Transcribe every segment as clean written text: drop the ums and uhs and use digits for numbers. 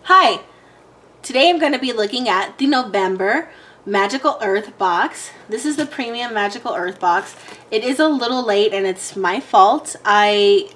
Hi! Today I'm going to be looking at the November Magical Earth box. This is the premium Magical Earth box. It is a little late and it's my fault. I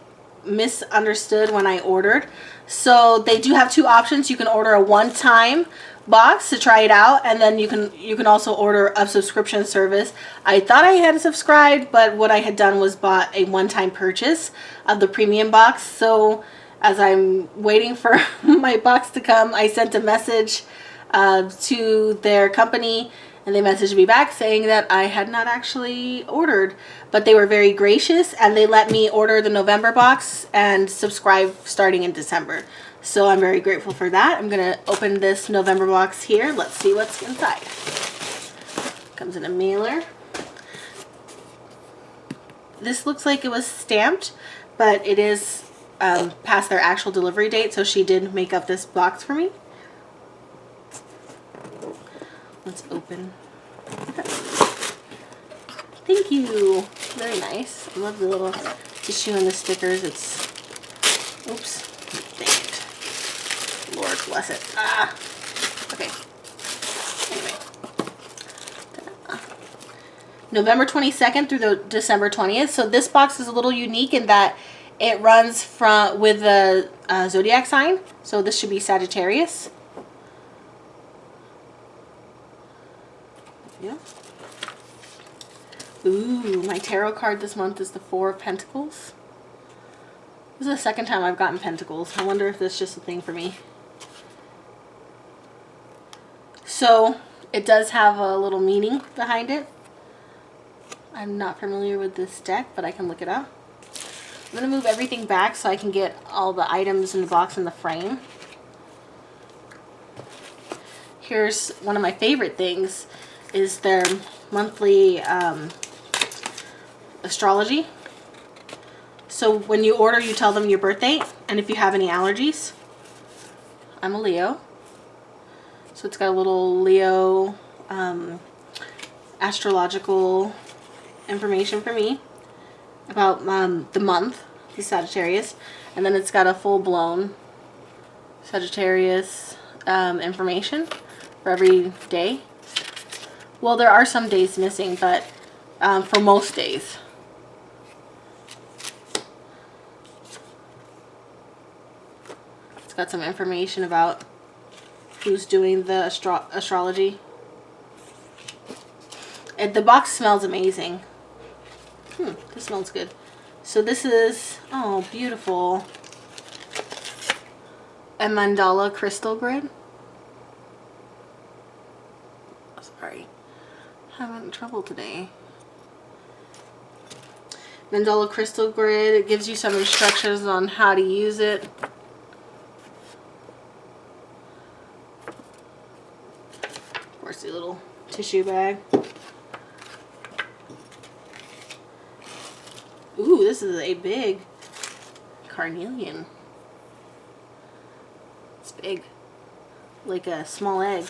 misunderstood when I ordered. So they do have two options. You can order a one-time box to try it out, and then you can also order a subscription service. I thought I had subscribed, but what I had done was bought a one-time purchase of the premium box. So as I'm waiting for my box to come, I sent a message to their company, and they messaged me back saying that I had not actually ordered, but they were very gracious and they let me order the November box and subscribe starting in December. So I'm very grateful for that. I'm gonna open this November box here. Let's see what's inside. Comes in a mailer. This looks like it was stamped, but it is past their actual delivery date, so she did make up this box for me. Let's open. Thank you. Very nice. I love the little tissue and the stickers. It's, oops, dang it. Lord bless it. Ah. Okay. Anyway. November 22nd through the December 20th. So this box is a little unique in that it runs with the zodiac sign. So this should be Sagittarius. Yeah. Ooh, my tarot card this month is the Four of Pentacles. This is the second time I've gotten Pentacles. I wonder if this is just a thing for me. So it does have a little meaning behind it. I'm not familiar with this deck, but I can look it up. I'm going to move everything back so I can get all the items in the box in the frame. Here's one of my favorite things, is their monthly astrology. So when you order, you tell them your birth date and if you have any allergies. I'm a Leo. So it's got a little Leo astrological information for me about the month, the Sagittarius, and then it's got a full-blown Sagittarius information for every day. Well, there are some days missing, but for most days. It's got some information about who's doing the astrology. And the box smells amazing. This smells good. So this is, oh, beautiful, a mandala crystal grid. Sorry, having trouble today. Mandala crystal grid. It gives you some instructions on how to use it. Of course, the little tissue bag. Ooh, this is a big carnelian. It's big, like a small egg.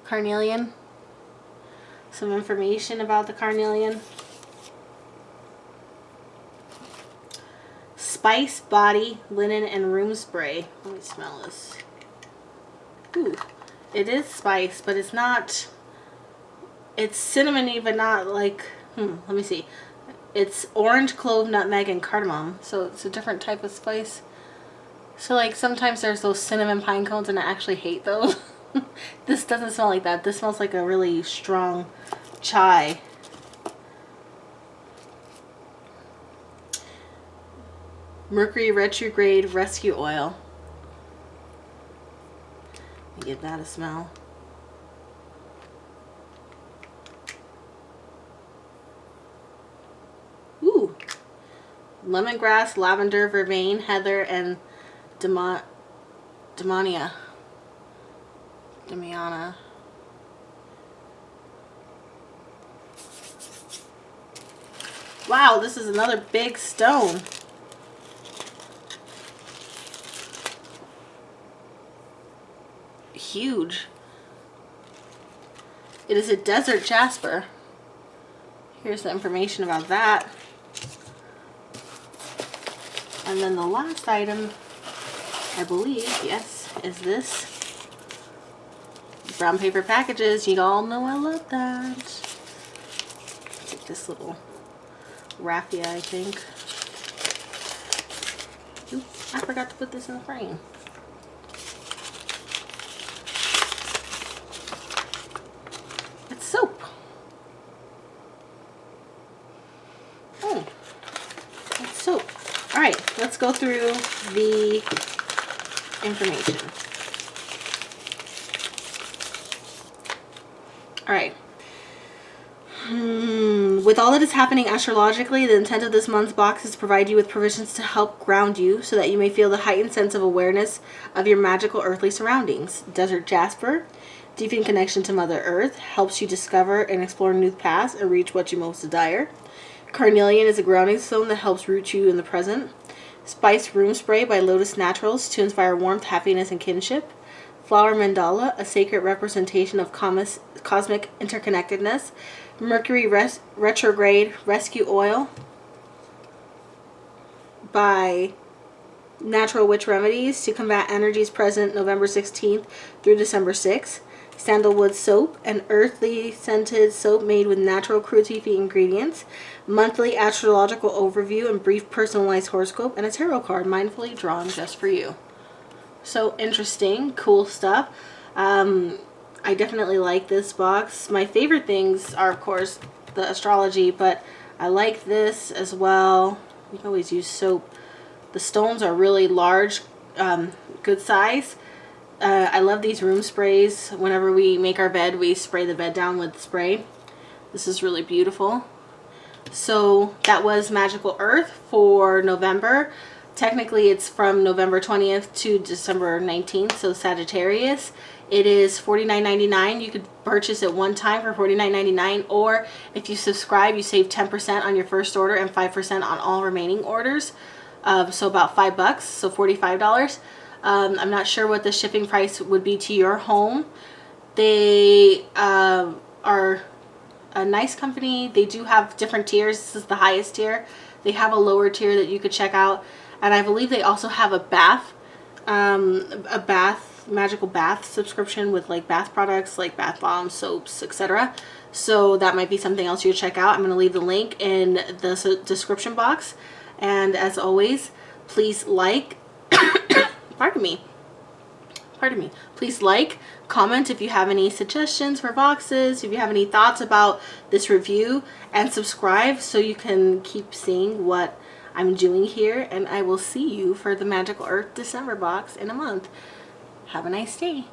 Carnelian. Some information about the carnelian. Spice, body, linen, and room spray. Let me smell this. Ooh, it is spice, but it's not, it's cinnamony, but not like, let me see. It's orange, clove, nutmeg, and cardamom. So it's a different type of spice. So like sometimes there's those cinnamon pine cones and I actually hate those. This doesn't smell like that. This smells like a really strong chai. Mercury retrograde rescue oil. Let me give that a smell. Ooh. Lemongrass, lavender, vervain, heather, and Damiana. Wow, this is another big stone. Huge. It is a desert jasper. Here's the information about that. And then the last item I believe, yes, is this. Brown paper packages, you all know I love that. Take this little raffia, I think. Oop, I forgot to put this in the frame. It's soap. Oh, it's soap. All right, let's go through the information. All right. With all that is happening astrologically, the intent of this month's box is to provide you with provisions to help ground you so that you may feel the heightened sense of awareness of your magical earthly surroundings. Desert Jasper, deepening connection to Mother Earth, helps you discover and explore new paths and reach what you most desire. Carnelian is a grounding stone that helps root you in the present. Spice Room Spray by Lotus Naturals to inspire warmth, happiness, and kinship. Flower Mandala, a sacred representation of cosmic interconnectedness. Mercury Retrograde Rescue Oil by Natural Witch Remedies to combat energies present November 16th through December 6th. Sandalwood Soap, an earthly scented soap made with natural cruelty-free ingredients. Monthly astrological overview and brief personalized horoscope, and a tarot card mindfully drawn just for you. So interesting, cool stuff. I definitely like this box. My favorite things are, of course, the astrology, but I like this as well. You can always use soap. The stones are really large, good size. I love these room sprays. Whenever we make our bed, we spray the bed down with spray. This is really beautiful. So that was Magical Earth for November. Technically, it's from November 20th to December 19th, so Sagittarius. It is $49.99. You could purchase it one time for $49.99, or if you subscribe, you save 10% on your first order and 5% on all remaining orders. So about $5, so $45. I'm not sure what the shipping price would be to your home. They are a nice company. They do have different tiers. This is the highest tier. They have a lower tier that you could check out. And I believe they also have a magical bath subscription with like bath products like bath bombs, soaps, etc. So that might be something else you check out. I'm going to leave the link in the description box. And as always, please like, pardon me. Please like, comment if you have any suggestions for boxes, if you have any thoughts about this review, and subscribe so you can keep seeing what I'm doing here. And I will see you for the Magical Earth December box in a month. Have a nice day.